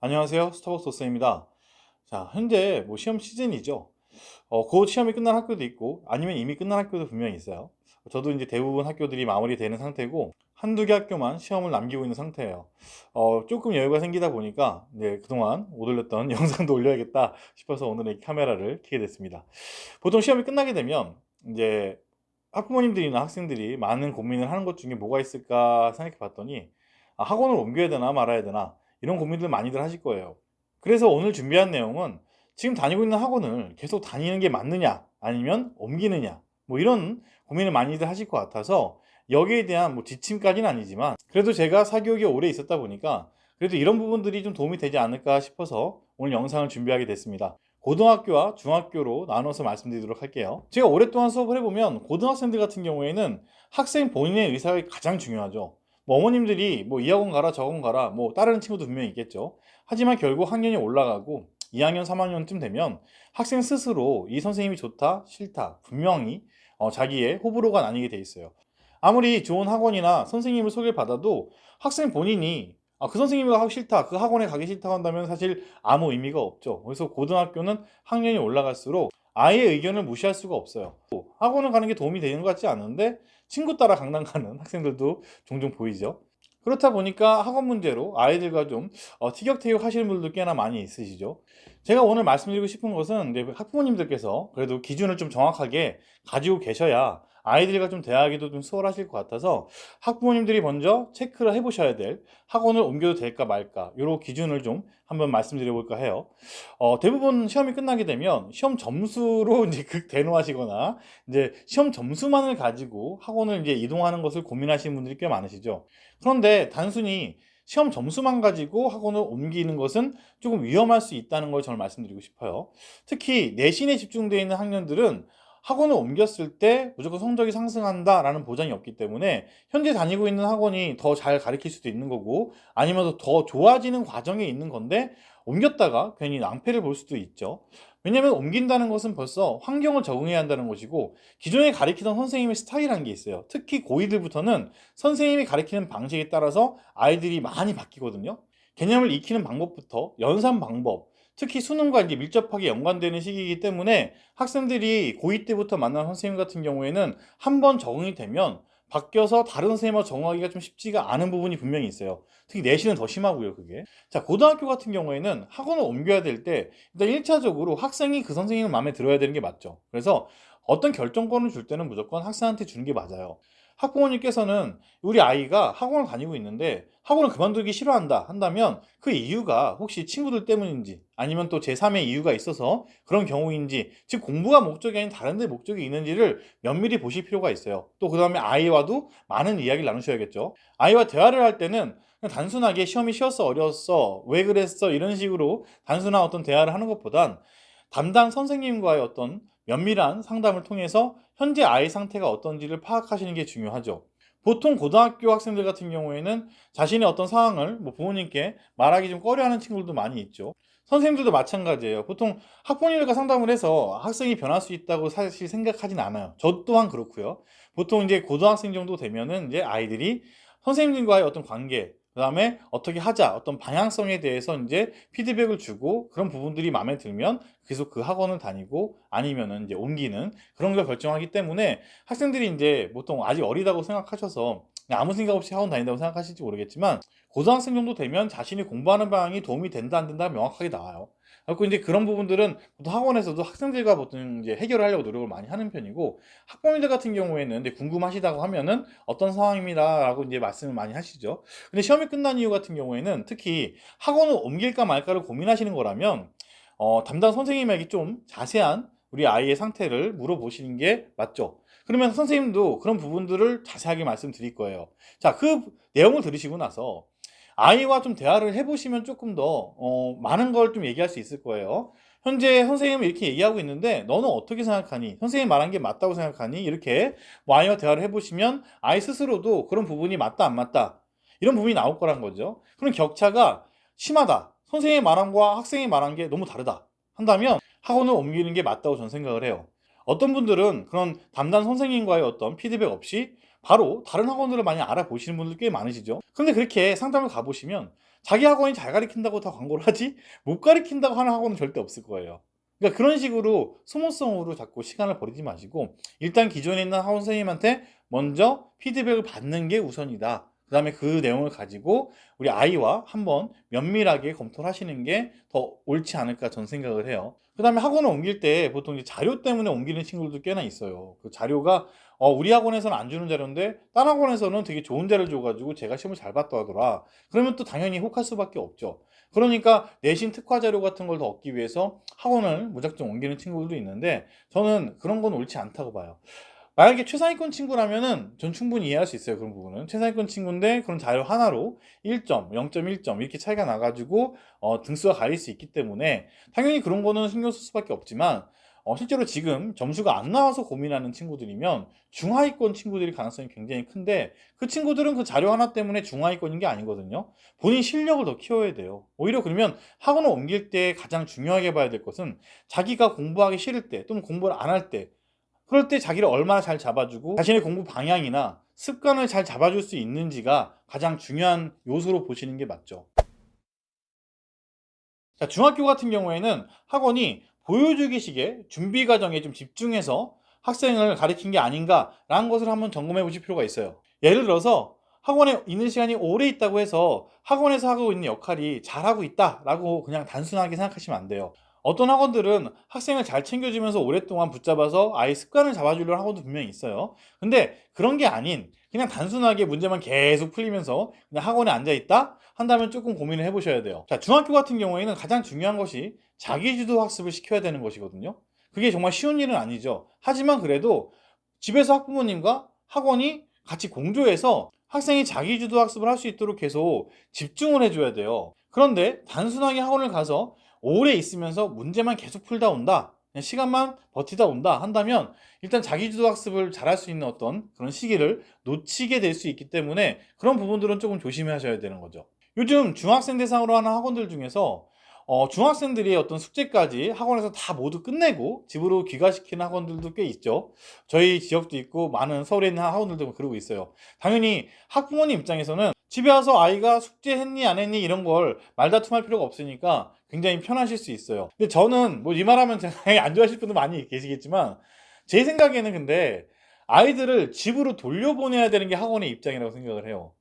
안녕하세요. 스타벅스입니다. 자, 현재 시험 시즌이죠. 곧 시험이 끝난 학교도 있고, 아니면 이미 끝난 학교도 분명히 있어요. 저도 이제 대부분 학교들이 마무리되는 상태고, 한두 개 학교만 시험을 남기고 있는 상태예요. 조금 여유가 생기다 보니까, 그동안 못 올렸던 영상도 올려야겠다 싶어서 오늘 이 카메라를 켜게 됐습니다. 보통 시험이 끝나게 되면, 이제 학부모님들이나 학생들이 많은 고민을 하는 것 중에 뭐가 있을까 생각해 봤더니, 학원을 옮겨야 되나 말아야 되나, 이런 고민들 많이들 하실 거예요. 그래서 오늘 준비한 내용은 지금 다니고 있는 학원을 계속 다니는 게 맞느냐 아니면 옮기느냐 이런 고민을 많이들 하실 것 같아서 여기에 대한 지침까지는 아니지만 그래도 제가 사교육에 오래 있었다 보니까 그래도 이런 부분들이 좀 도움이 되지 않을까 싶어서 오늘 영상을 준비하게 됐습니다. 고등학교와 중학교로 나눠서 말씀드리도록 할게요. 제가 오랫동안 수업을 해보면 고등학생들 같은 경우에는 학생 본인의 의사가 가장 중요하죠. 어머님들이 이 학원 가라 저 학원 가라 따르는 친구도 분명히 있겠죠. 하지만 결국 학년이 올라가고 2학년 3학년쯤 되면 학생 스스로 이 선생님이 좋다 싫다 분명히 자기의 호불호가 나뉘게 돼 있어요. 아무리 좋은 학원이나 선생님을 소개를 받아도 학생 본인이 그 선생님이 하기 싫다 그 학원에 가기 싫다고 한다면 사실 아무 의미가 없죠. 그래서 고등학교는 학년이 올라갈수록 아이의 의견을 무시할 수가 없어요. 학원을 가는 게 도움이 되는 것 같지 않은데 친구 따라 강남 가는 학생들도 종종 보이죠. 그렇다 보니까 학원 문제로 아이들과 좀 티격태격 하시는 분들도 꽤나 많이 있으시죠. 제가 오늘 말씀드리고 싶은 것은 이제 학부모님들께서 그래도 기준을 좀 정확하게 가지고 계셔야 아이들과 좀 대화하기도 좀 수월하실 것 같아서 학부모님들이 먼저 체크를 해보셔야 될 학원을 옮겨도 될까 말까 요런 기준을 좀 한번 말씀드려 볼까 해요. 대부분 시험이 끝나게 되면 시험 점수로 이제 극대노하시거나 이제 시험 점수만을 가지고 학원을 이제 이동하는 것을 고민하시는 분들이 꽤 많으시죠. 그런데 단순히 시험 점수만 가지고 학원을 옮기는 것은 조금 위험할 수 있다는 걸 저는 말씀드리고 싶어요. 특히 내신에 집중되어 있는 학년들은 학원을 옮겼을 때 무조건 성적이 상승한다라는 보장이 없기 때문에 현재 다니고 있는 학원이 더 잘 가르칠 수도 있는 거고 아니면 더 좋아지는 과정에 있는 건데 옮겼다가 괜히 낭패를 볼 수도 있죠. 왜냐하면 옮긴다는 것은 벌써 환경을 적응해야 한다는 것이고 기존에 가르치던 선생님의 스타일이라는 게 있어요. 특히 고2들부터는 선생님이 가르치는 방식에 따라서 아이들이 많이 바뀌거든요. 개념을 익히는 방법부터 연산 방법, 특히 수능과 이제 밀접하게 연관되는 시기이기 때문에 학생들이 고2 때부터 만난 선생님 같은 경우에는 한 번 적응이 되면 바뀌어서 다른 선생님과 적응하기가 좀 쉽지가 않은 부분이 분명히 있어요. 특히 내신은 더 심하고요, 그게. 자, 고등학교 같은 경우에는 학원을 옮겨야 될 때 일단 1차적으로 학생이 그 선생님을 마음에 들어야 되는 게 맞죠. 그래서 어떤 결정권을 줄 때는 무조건 학생한테 주는 게 맞아요. 학부모님께서는 우리 아이가 학원을 다니고 있는데 학원을 그만두기 싫어한다 한다면 그 이유가 혹시 친구들 때문인지 아니면 또 제3의 이유가 있어서 그런 경우인지 즉 공부가 목적이 아닌 다른 데 목적이 있는지를 면밀히 보실 필요가 있어요. 또 그 다음에 아이와도 많은 이야기를 나누셔야겠죠. 아이와 대화를 할 때는 그냥 단순하게 시험이 쉬웠어 어려웠어 왜 그랬어 이런 식으로 단순한 어떤 대화를 하는 것보단 담당 선생님과의 어떤 면밀한 상담을 통해서 현재 아이 상태가 어떤지를 파악하시는 게 중요하죠. 보통 고등학교 학생들 같은 경우에는 자신의 어떤 상황을 부모님께 말하기 좀 꺼려하는 친구들도 많이 있죠. 선생님들도 마찬가지예요. 보통 학부모님들과 상담을 해서 학생이 변할 수 있다고 사실 생각하진 않아요. 저 또한 그렇고요. 보통 이제 고등학생 정도 되면은 이제 아이들이 선생님과의 어떤 관계, 그다음에 어떻게 하자, 어떤 방향성에 대해서 이제 피드백을 주고 그런 부분들이 마음에 들면 계속 그 학원을 다니고 아니면은 이제 옮기는 그런 걸 결정하기 때문에 학생들이 이제 보통 아직 어리다고 생각하셔서 그냥 아무 생각 없이 학원 다닌다고 생각하실지 모르겠지만 고등학생 정도 되면 자신이 공부하는 방향이 도움이 된다 안 된다 명확하게 나와요. 그리고 이제 그런 부분들은 보통 학원에서도 학생들과 보통 이제 해결을 하려고 노력을 많이 하는 편이고 학부모님들 같은 경우에는 이제 궁금하시다고 하면은 어떤 상황입니다라고 이제 말씀을 많이 하시죠. 근데 시험이 끝난 이유 같은 경우에는 특히 학원을 옮길까 말까를 고민하시는 거라면 담당 선생님에게 좀 자세한 우리 아이의 상태를 물어보시는 게 맞죠. 그러면 선생님도 그런 부분들을 자세하게 말씀드릴 거예요. 자, 그 내용을 들으시고 나서 아이와 좀 대화를 해보시면 조금 더 많은 걸 좀 얘기할 수 있을 거예요. 현재 선생님은 이렇게 얘기하고 있는데 너는 어떻게 생각하니? 선생님이 말한 게 맞다고 생각하니? 이렇게 아이와 대화를 해보시면 아이 스스로도 그런 부분이 맞다 안 맞다 이런 부분이 나올 거란 거죠. 그런 격차가 심하다. 선생님이 말한 거와 학생이 말한 게 너무 다르다 한다면 학원을 옮기는 게 맞다고 저는 생각을 해요. 어떤 분들은 그런 담당 선생님과의 어떤 피드백 없이 바로 다른 학원들을 많이 알아보시는 분들 꽤 많으시죠. 그런데 그렇게 상담을 가보시면 자기 학원이 잘 가르친다고 다 광고를 하지 못 가르친다고 하는 학원은 절대 없을 거예요. 그러니까 그런 식으로 소모성으로 자꾸 시간을 버리지 마시고 일단 기존에 있는 학원 선생님한테 먼저 피드백을 받는 게 우선이다. 그 다음에 그 내용을 가지고 우리 아이와 한번 면밀하게 검토를 하시는 게 더 옳지 않을까 저는 생각을 해요. 그 다음에 학원을 옮길 때 보통 이제 자료 때문에 옮기는 친구들도 꽤나 있어요. 그 자료가 우리 학원에서는 안 주는 자료인데 다른 학원에서는 되게 좋은 자료를 줘가지고 제가 시험을 잘 봤다 하더라. 그러면 또 당연히 혹할 수밖에 없죠. 그러니까 내신 특화 자료 같은 걸 더 얻기 위해서 학원을 무작정 옮기는 친구들도 있는데 저는 그런 건 옳지 않다고 봐요. 만약에 최상위권 친구라면은 전 충분히 이해할 수 있어요. 그런 부분은 최상위권 친구인데 그런 자료 하나로 1점, 0.1점 이렇게 차이가 나가지고 등수가 갈릴 수 있기 때문에 당연히 그런 거는 신경 쓸 수밖에 없지만 실제로 지금 점수가 안 나와서 고민하는 친구들이면 중하위권 친구들이 가능성이 굉장히 큰데 그 친구들은 그 자료 하나 때문에 중하위권인 게 아니거든요. 본인 실력을 더 키워야 돼요. 오히려 그러면 학원을 옮길 때 가장 중요하게 봐야 될 것은 자기가 공부하기 싫을 때 또는 공부를 안 할 때 그럴 때 자기를 얼마나 잘 잡아주고 자신의 공부 방향이나 습관을 잘 잡아줄 수 있는지가 가장 중요한 요소로 보시는 게 맞죠. 자, 중학교 같은 경우에는 학원이 보여주기식의 준비 과정에 좀 집중해서 학생을 가르친 게 아닌가라는 것을 한번 점검해 보실 필요가 있어요. 예를 들어서 학원에 있는 시간이 오래 있다고 해서 학원에서 하고 있는 역할이 잘하고 있다라고 그냥 단순하게 생각하시면 안 돼요. 어떤 학원들은 학생을 잘 챙겨주면서 오랫동안 붙잡아서 아예 습관을 잡아주려는 학원도 분명히 있어요. 근데 그런 게 아닌 그냥 단순하게 문제만 계속 풀리면서 그냥 학원에 앉아있다? 한다면 조금 고민을 해보셔야 돼요. 자, 중학교 같은 경우에는 가장 중요한 것이 자기주도 학습을 시켜야 되는 것이거든요. 그게 정말 쉬운 일은 아니죠. 하지만 그래도 집에서 학부모님과 학원이 같이 공조해서 학생이 자기주도 학습을 할 수 있도록 계속 집중을 해줘야 돼요. 그런데 단순하게 학원을 가서 오래 있으면서 문제만 계속 풀다 온다, 그냥 시간만 버티다 온다 한다면 일단 자기주도 학습을 잘할 수 있는 어떤 그런 시기를 놓치게 될 수 있기 때문에 그런 부분들은 조금 조심하셔야 되는 거죠. 요즘 중학생 대상으로 하는 학원들 중에서 중학생들이 어떤 숙제까지 학원에서 다 모두 끝내고 집으로 귀가시키는 학원들도 꽤 있죠. 저희 지역도 있고 많은 서울에 있는 학원들도 그러고 있어요. 당연히 학부모님 입장에서는 집에 와서 아이가 숙제했니 안 했니 이런 걸 말다툼할 필요가 없으니까 굉장히 편하실 수 있어요. 근데 저는 뭐 이 말하면 안 좋아하실 분도 많이 계시겠지만 제 생각에는 근데 아이들을 집으로 돌려보내야 되는 게 학원의 입장이라고 생각을 해요.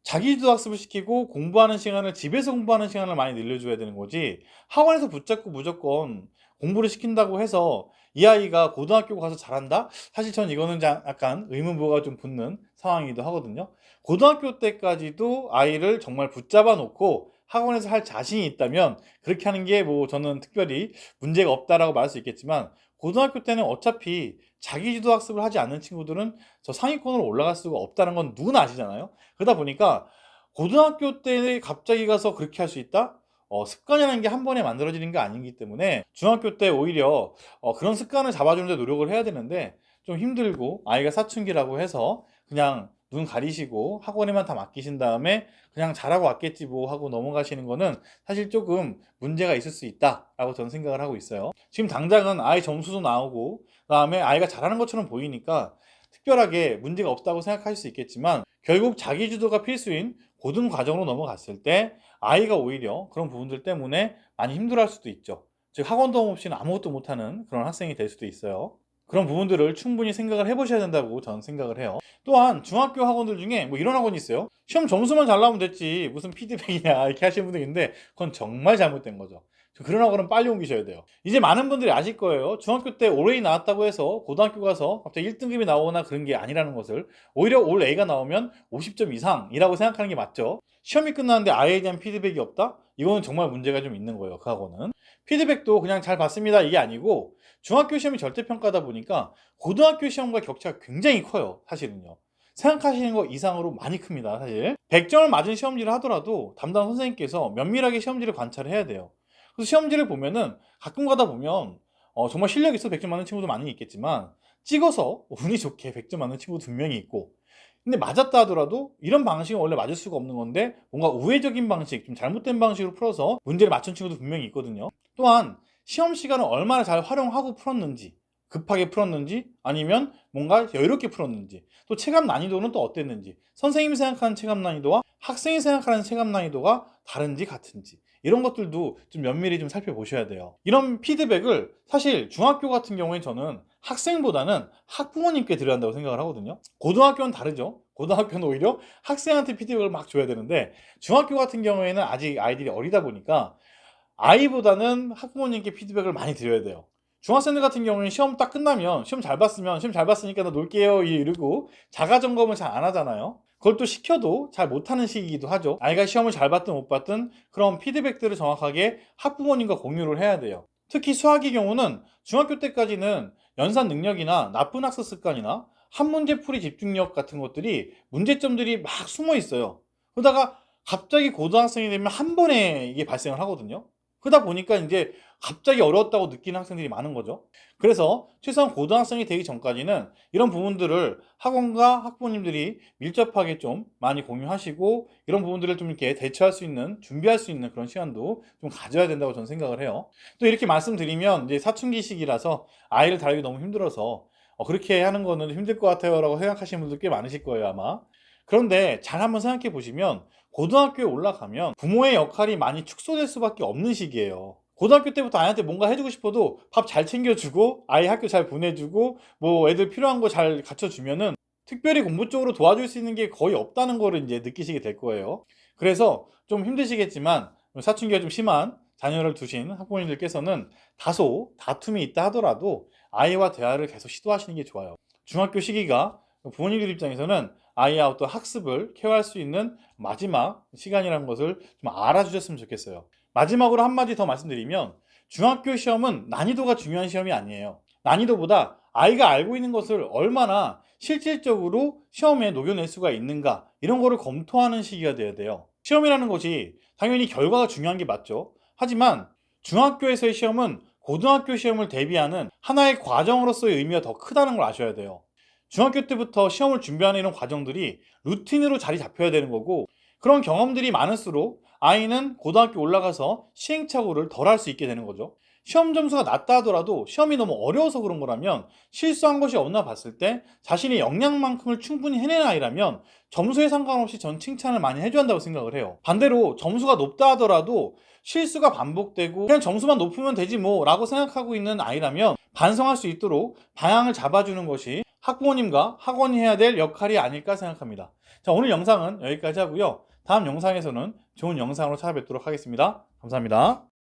자기주도 학습을 시키고 공부하는 시간을 집에서 공부하는 시간을 많이 늘려줘야 되는 거지 학원에서 붙잡고 무조건 공부를 시킨다고 해서 이 아이가 고등학교 가서 잘한다? 사실 전 이거는 약간 의문부호가 좀 붙는 상황이기도 하거든요. 고등학교 때까지도 아이를 정말 붙잡아 놓고 학원에서 할 자신이 있다면 그렇게 하는 게 뭐 저는 특별히 문제가 없다라고 말할 수 있겠지만 고등학교 때는 어차피 자기주도 학습을 하지 않는 친구들은 저 상위권으로 올라갈 수가 없다는 건 누구나 아시잖아요. 그러다 보니까 고등학교 때 갑자기 가서 그렇게 할 수 있다? 습관이라는 게 한 번에 만들어지는 게 아니기 때문에 중학교 때 오히려 그런 습관을 잡아주는 데 노력을 해야 되는데 좀 힘들고 아이가 사춘기라고 해서 그냥 눈 가리시고 학원에만 다 맡기신 다음에 그냥 잘하고 왔겠지 뭐 하고 넘어가시는 거는 사실 조금 문제가 있을 수 있다라고 저는 생각을 하고 있어요. 지금 당장은 아이 점수도 나오고 그다음에 아이가 잘하는 것처럼 보이니까 특별하게 문제가 없다고 생각하실 수 있겠지만 결국 자기주도가 필수인 고등 과정으로 넘어갔을 때 아이가 오히려 그런 부분들 때문에 많이 힘들어할 수도 있죠. 즉 학원 도움 없이는 아무것도 못하는 그런 학생이 될 수도 있어요. 그런 부분들을 충분히 생각을 해보셔야 된다고 저는 생각을 해요. 또한 중학교 학원들 중에 뭐 이런 학원이 있어요. 시험 점수만 잘 나오면 됐지 무슨 피드백이냐 이렇게 하시는 분들이 있는데 그건 정말 잘못된 거죠. 그런 학원은 빨리 옮기셔야 돼요. 이제 많은 분들이 아실 거예요. 중학교 때 올 A 나왔다고 해서 고등학교 가서 갑자기 1등급이 나오거나 그런 게 아니라는 것을. 오히려 올 A가 나오면 50점 이상이라고 생각하는 게 맞죠. 시험이 끝났는데 아이에 대한 피드백이 없다? 이거는 정말 문제가 좀 있는 거예요. 그 학원은. 피드백도 그냥 잘 봤습니다 이게 아니고 중학교 시험이 절대평가다 보니까 고등학교 시험과 격차가 굉장히 커요. 사실은요. 생각하시는 것 이상으로 많이 큽니다. 사실 100점을 맞은 시험지를 하더라도 담당 선생님께서 면밀하게 시험지를 관찰을 해야 돼요. 그래서 시험지를 보면은 가끔 가다 보면 정말 실력 있어 100점 맞는 친구도 많이 있겠지만 찍어서 운이 좋게 100점 맞는 친구도 분명히 있고 근데 맞았다 하더라도 이런 방식은 원래 맞을 수가 없는 건데 뭔가 우회적인 방식, 좀 잘못된 방식으로 풀어서 문제를 맞춘 친구도 분명히 있거든요. 또한 시험 시간을 얼마나 잘 활용하고 풀었는지 급하게 풀었는지 아니면 뭔가 여유롭게 풀었는지, 또 체감 난이도는 또 어땠는지, 선생님이 생각하는 체감 난이도와 학생이 생각하는 체감 난이도가 다른지 같은지, 이런 것들도 좀 면밀히 좀 살펴보셔야 돼요. 이런 피드백을 사실 중학교 같은 경우에 저는 학생보다는 학부모님께 드려야 한다고 생각을 하거든요. 고등학교는 다르죠. 고등학교는 오히려 학생한테 피드백을 막 줘야 되는데, 중학교 같은 경우에는 아직 아이들이 어리다 보니까 아이보다는 학부모님께 피드백을 많이 드려야 돼요. 중학생들 같은 경우는 시험 딱 끝나면 시험 잘 봤으면 시험 잘 봤으니까 나 놀게요 이러고 자가 점검을 잘 안 하잖아요. 그걸 또 시켜도 잘 못하는 시기이기도 하죠. 아이가 시험을 잘 봤든 못 봤든 그런 피드백들을 정확하게 학부모님과 공유를 해야 돼요. 특히 수학의 경우는 중학교 때까지는 연산 능력이나 나쁜 학습 습관이나 한 문제 풀이 집중력 같은 것들이 문제점들이 막 숨어 있어요. 그러다가 갑자기 고등학생이 되면 한 번에 이게 발생을 하거든요. 그러다 보니까 이제 갑자기 어려웠다고 느끼는 학생들이 많은 거죠. 그래서 최소한 고등학생이 되기 전까지는 이런 부분들을 학원과 학부모님들이 밀접하게 좀 많이 공유하시고, 이런 부분들을 좀 이렇게 대처할 수 있는, 준비할 수 있는 그런 시간도 좀 가져야 된다고 저는 생각을 해요. 또 이렇게 말씀드리면 이제 사춘기 시기라서 아이를 다루기 너무 힘들어서 그렇게 하는 거는 힘들 것 같아요 라고 생각하시는 분들 꽤 많으실 거예요, 아마. 그런데 잘 한번 생각해 보시면 고등학교에 올라가면 부모의 역할이 많이 축소될 수밖에 없는 시기예요. 고등학교 때부터 아이한테 뭔가 해주고 싶어도 밥 잘 챙겨주고 아이 학교 잘 보내주고 뭐 애들 필요한 거 잘 갖춰주면은 특별히 공부 쪽으로 도와줄 수 있는 게 거의 없다는 거를 이제 느끼시게 될 거예요. 그래서 좀 힘드시겠지만 사춘기가 좀 심한 자녀를 두신 학부모님들께서는 다소 다툼이 있다 하더라도 아이와 대화를 계속 시도하시는 게 좋아요. 중학교 시기가 부모님들 입장에서는 아이와 어떤 학습을 케어할 수 있는 마지막 시간이라는 것을 좀 알아주셨으면 좋겠어요. 마지막으로 한마디 더 말씀드리면, 중학교 시험은 난이도가 중요한 시험이 아니에요. 난이도보다 아이가 알고 있는 것을 얼마나 실질적으로 시험에 녹여낼 수가 있는가, 이런 거를 검토하는 시기가 돼야 돼요. 시험이라는 것이 당연히 결과가 중요한 게 맞죠. 하지만 중학교에서의 시험은 고등학교 시험을 대비하는 하나의 과정으로서의 의미가 더 크다는 걸 아셔야 돼요. 중학교 때부터 시험을 준비하는 이런 과정들이 루틴으로 자리 잡혀야 되는 거고, 그런 경험들이 많을수록 아이는 고등학교 올라가서 시행착오를 덜 할 수 있게 되는 거죠. 시험 점수가 낮다 하더라도 시험이 너무 어려워서 그런 거라면, 실수한 것이 없나 봤을 때 자신의 역량만큼을 충분히 해낸 아이라면 점수에 상관없이 전 칭찬을 많이 해줘야 한다고 생각을 해요. 반대로 점수가 높다 하더라도 실수가 반복되고 그냥 점수만 높으면 되지 뭐 라고 생각하고 있는 아이라면 반성할 수 있도록 방향을 잡아주는 것이 학부모님과 학원이 해야 될 역할이 아닐까 생각합니다. 자, 오늘 영상은 여기까지 하고요. 다음 영상에서는 좋은 영상으로 찾아뵙도록 하겠습니다. 감사합니다.